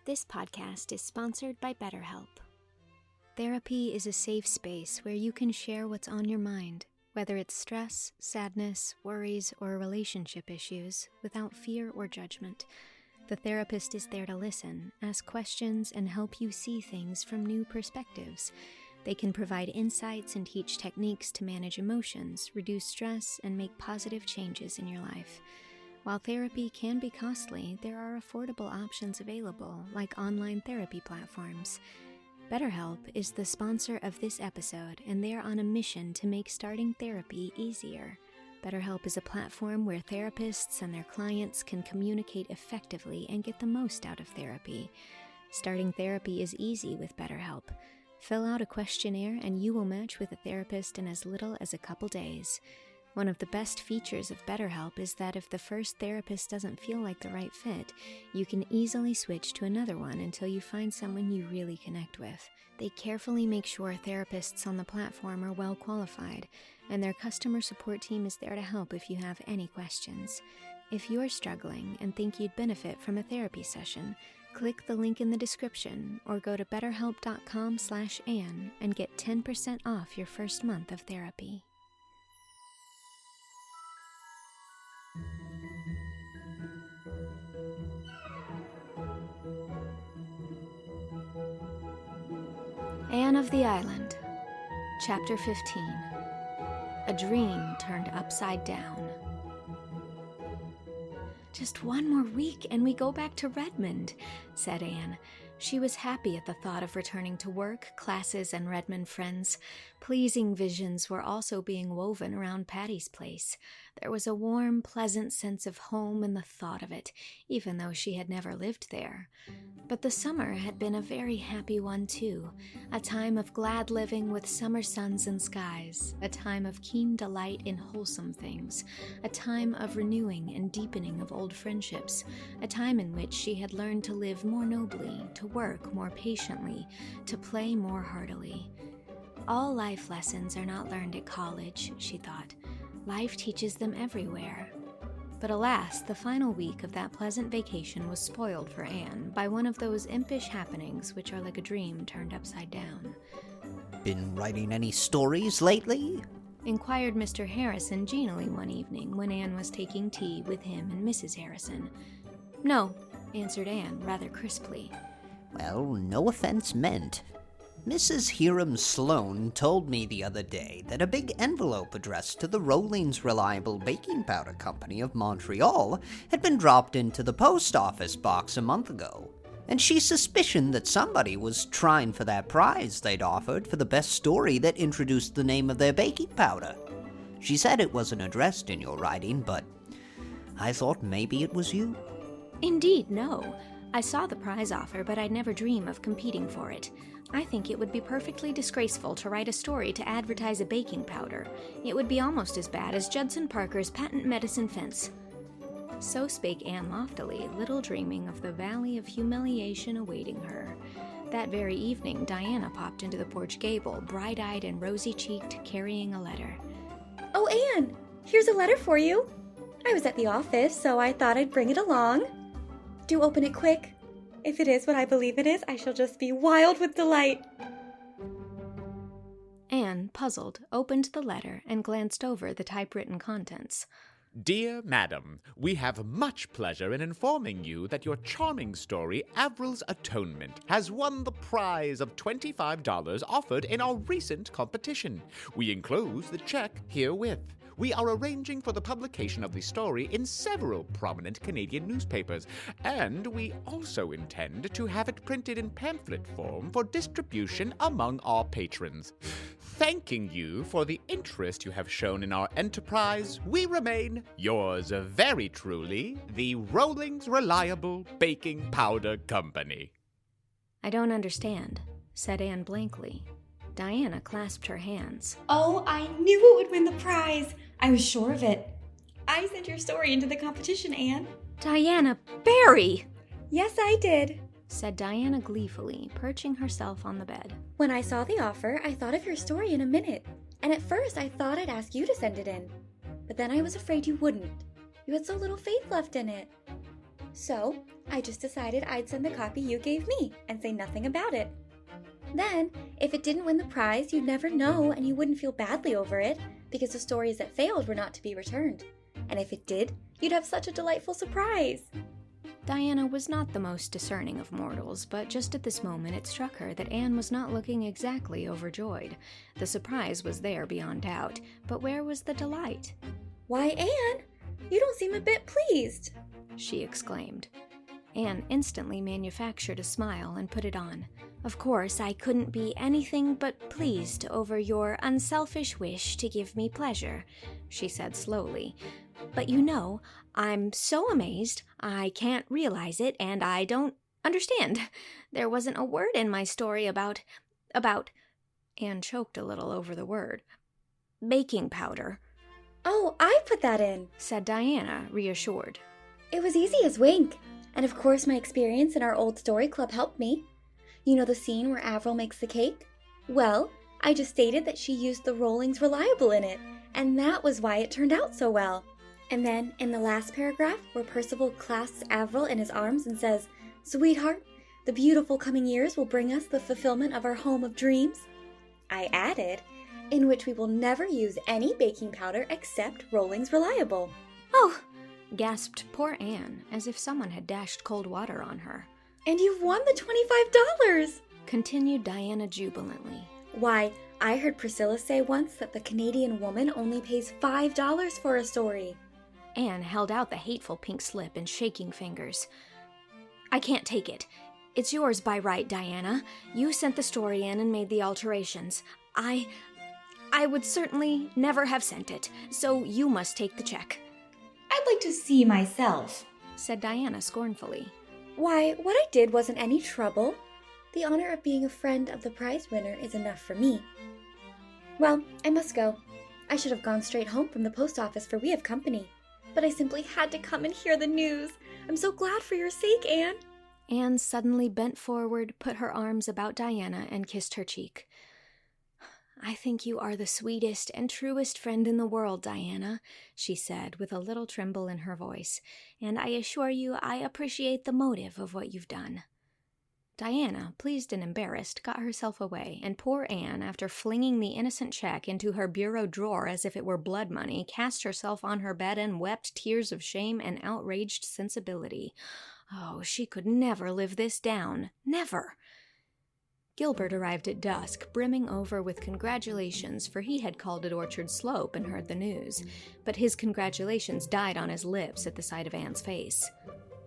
This podcast is sponsored by BetterHelp. Therapy is a safe space where you can share what's on your mind, whether it's stress, sadness, worries, or relationship issues, without fear or judgment. The therapist is there to listen, ask questions, and help you see things from new perspectives. They can provide insights and teach techniques to manage emotions, reduce stress, and make positive changes in your life. While therapy can be costly, there are affordable options available, like online therapy platforms. BetterHelp is the sponsor of this episode, and they are on a mission to make starting therapy easier. BetterHelp is a platform where therapists and their clients can communicate effectively and get the most out of therapy. Starting therapy is easy with BetterHelp. Fill out a questionnaire and you will match with a therapist in as little as a couple days. One of the best features of BetterHelp is that if the first therapist doesn't feel like the right fit, you can easily switch to another one until you find someone you really connect with. They carefully make sure therapists on the platform are well qualified, and their customer support team is there to help if you have any questions. If you're struggling and think you'd benefit from a therapy session, click the link in the description or go to betterhelp.com/Anne and get 10% off your first month of therapy. Anne of the Island, Chapter 15. A Dream Turned Upside Down. "Just one more week and we go back to Redmond," said Anne. She was happy at the thought of returning to work, classes, and Redmond friends. Pleasing visions were also being woven around Patty's place. There was a warm, pleasant sense of home in the thought of it, even though she had never lived there. But the summer had been a very happy one, too. A time of glad living with summer suns and skies. A time of keen delight in wholesome things. A time of renewing and deepening of old friendships. A time in which she had learned to live more nobly, to work more patiently, to play more heartily. All life lessons are not learned at college, she thought. Life teaches them everywhere. But alas, the final week of that pleasant vacation was spoiled for Anne by one of those impish happenings which are like a dream turned upside down. "Been writing any stories lately?" inquired Mr. Harrison genially one evening when Anne was taking tea with him and Mrs. Harrison. "No," answered Anne rather crisply. "Well, no offense meant. Mrs. Hiram Sloane told me the other day that a big envelope addressed to the Rollings Reliable Baking Powder Company of Montreal had been dropped into the post office box a month ago, and she suspicioned that somebody was trying for that prize they'd offered for the best story that introduced the name of their baking powder. She said it wasn't addressed in your writing, but I thought maybe it was you." "Indeed, no. I saw the prize offer, but I'd never dream of competing for it. I think it would be perfectly disgraceful to write a story to advertise a baking powder. It would be almost as bad as Judson Parker's patent medicine fence." So spake Anne loftily, little dreaming of the valley of humiliation awaiting her. That very evening, Diana popped into the porch gable, bright-eyed and rosy-cheeked, carrying a letter. "Oh, Anne, here's a letter for you. I was at the office, so I thought I'd bring it along. Do open it quick. If it is what I believe it is, I shall just be wild with delight." Anne, puzzled, opened the letter and glanced over the typewritten contents. "Dear Madam, we have much pleasure in informing you that your charming story, Avril's Atonement, has won the prize of $25 offered in our recent competition. We enclose the check herewith. We are arranging for the publication of the story in several prominent Canadian newspapers, and we also intend to have it printed in pamphlet form for distribution among our patrons. Thanking you for the interest you have shown in our enterprise, we remain yours very truly, the Rollings Reliable Baking Powder Company." "I don't understand," said Anne blankly. Diana clasped her hands. "Oh, I knew it would win the prize. I was sure of it. I sent your story into the competition, Anne." "Diana Barry!" "Yes, I did," said Diana gleefully, perching herself on the bed. "When I saw the offer, I thought of your story in a minute. And at first I thought I'd ask you to send it in. But then I was afraid you wouldn't. You had so little faith left in it. So I just decided I'd send the copy you gave me and say nothing about it. Then, if it didn't win the prize, you'd never know and you wouldn't feel badly over it because the stories that failed were not to be returned. And if it did, you'd have such a delightful surprise. Diana was not the most discerning of mortals, but just at this moment it struck her that Anne was not looking exactly overjoyed. The surprise was there beyond doubt, but where was the delight? Why, Anne, you don't seem a bit pleased, she exclaimed. Anne instantly manufactured a smile and put it on. Of course, I couldn't be anything but pleased over your unselfish wish to give me pleasure, she said slowly. But you know, I'm so amazed, I can't realize it, and I don't understand. There wasn't a word in my story about, Anne choked a little over the word, baking powder. Oh, I put that in, said Diana, reassured. It was easy as wink, and of course my experience in our old story club helped me. You know the scene where Avril makes the cake? Well, I just stated that she used the Rollings Reliable in it, and that was why it turned out so well. And then, in the last paragraph, where Percival clasps Avril in his arms and says, "Sweetheart, the beautiful coming years will bring us the fulfillment of our home of dreams," I added, "in which we will never use any baking powder except Rollings Reliable." Oh, gasped poor Anne, as if someone had dashed cold water on her. And you've won the $25, continued Diana jubilantly. Why, I heard Priscilla say once that the Canadian woman only pays $5 for a story. Anne held out the hateful pink slip in shaking fingers. I can't take it. It's yours by right, Diana. You sent the story in and made the alterations. I would certainly never have sent it, so you must take the check. I'd like to see myself, said Diana scornfully. Why, what I did wasn't any trouble. The honor of being a friend of the prize winner is enough for me. Well, I must go. I should have gone straight home from the post office, for we have company. But I simply had to come and hear the news. I'm so glad for your sake, Anne. Anne suddenly bent forward, put her arms about Diana, and kissed her cheek. I think you are the sweetest and truest friend in the world, Diana, she said, with a little tremble in her voice, and I assure you I appreciate the motive of what you've done. Diana, pleased and embarrassed, got herself away, and poor Anne, after flinging the innocent check into her bureau drawer as if it were blood money, cast herself on her bed and wept tears of shame and outraged sensibility. Oh, she could never live this down. Never! Gilbert arrived at dusk, brimming over with congratulations, for he had called at Orchard Slope and heard the news. But his congratulations died on his lips at the sight of Anne's face.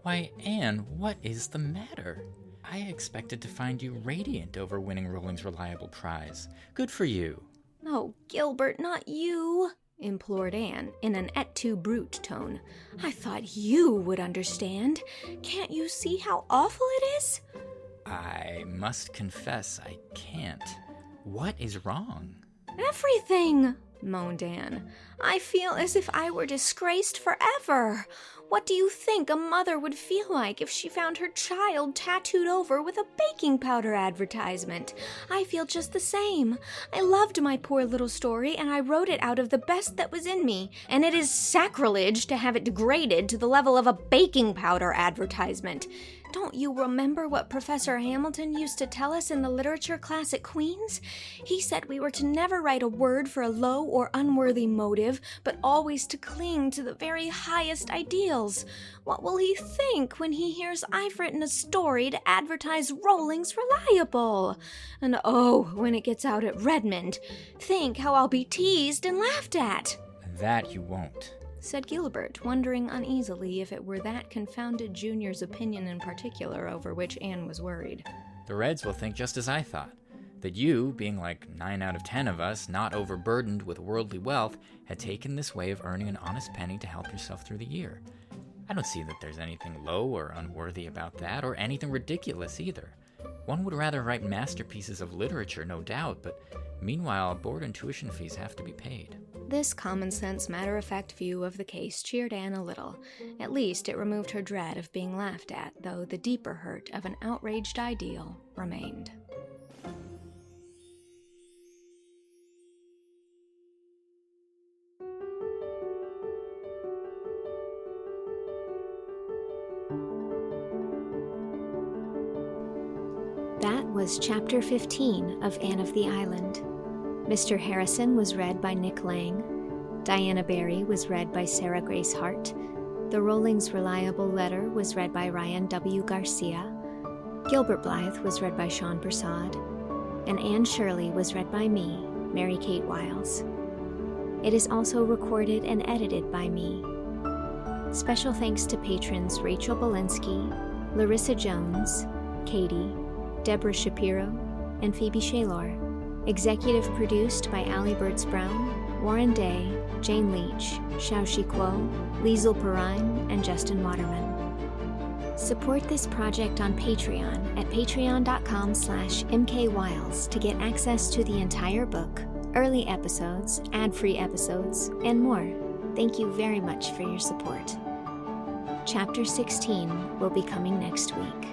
Why, Anne, what is the matter? I expected to find you radiant over winning Rollings Reliable Prize. Good for you. Oh, Gilbert, not you, implored Anne, in an et tu brute tone. I thought you would understand. Can't you see how awful it is? I must confess I can't. What is wrong? Everything, moaned Anne. I feel as if I were disgraced forever. What do you think a mother would feel like if she found her child tattooed over with a baking powder advertisement? I feel just the same. I loved my poor little story, and I wrote it out of the best that was in me, and it is sacrilege to have it degraded to the level of a baking powder advertisement. Don't you remember what Professor Hamilton used to tell us in the literature class at Queen's? He said we were to never write a word for a low or unworthy motive, but always to cling to the very highest ideals. What will he think when he hears I've written a story to advertise Rollings Reliable? And oh, when it gets out at Redmond, think how I'll be teased and laughed at. That you won't, said Gilbert, wondering uneasily if it were that confounded junior's opinion in particular over which Anne was worried. The Reds will think just as I thought, that you, being like 9 out of 10 of us, not overburdened with worldly wealth, had taken this way of earning an honest penny to help yourself through the year. I don't see that there's anything low or unworthy about that, or anything ridiculous either. One would rather write masterpieces of literature, no doubt, but meanwhile, board and tuition fees have to be paid. This common-sense, matter-of-fact view of the case cheered Anne a little. At least it removed her dread of being laughed at, though the deeper hurt of an outraged ideal remained. That was Chapter 15 of Anne of the Island. Mr. Harrison was read by Nick Lang. Diana Barry was read by Sarah Grace Hart. The Rollings Reliable Letter was read by Ryan W. Garcia. Gilbert Blythe was read by Sean Persaud. And Anne Shirley was read by me, Mary Kate Wiles. It is also recorded and edited by me. Special thanks to patrons Rachel Belinsky, Larissa Jones, Katie, Deborah Shapiro, and Phoebe Shaylor. Executive produced by Allie Bertz Brown, Warren Day, Jane Leach, Shao Kuo, Lisel Perrine, and Justin Waterman. Support this project on Patreon at patreon.com/mkwiles to get access to the entire book, early episodes, ad-free episodes, and more. Thank you very much for your support. Chapter 16 will be coming next week.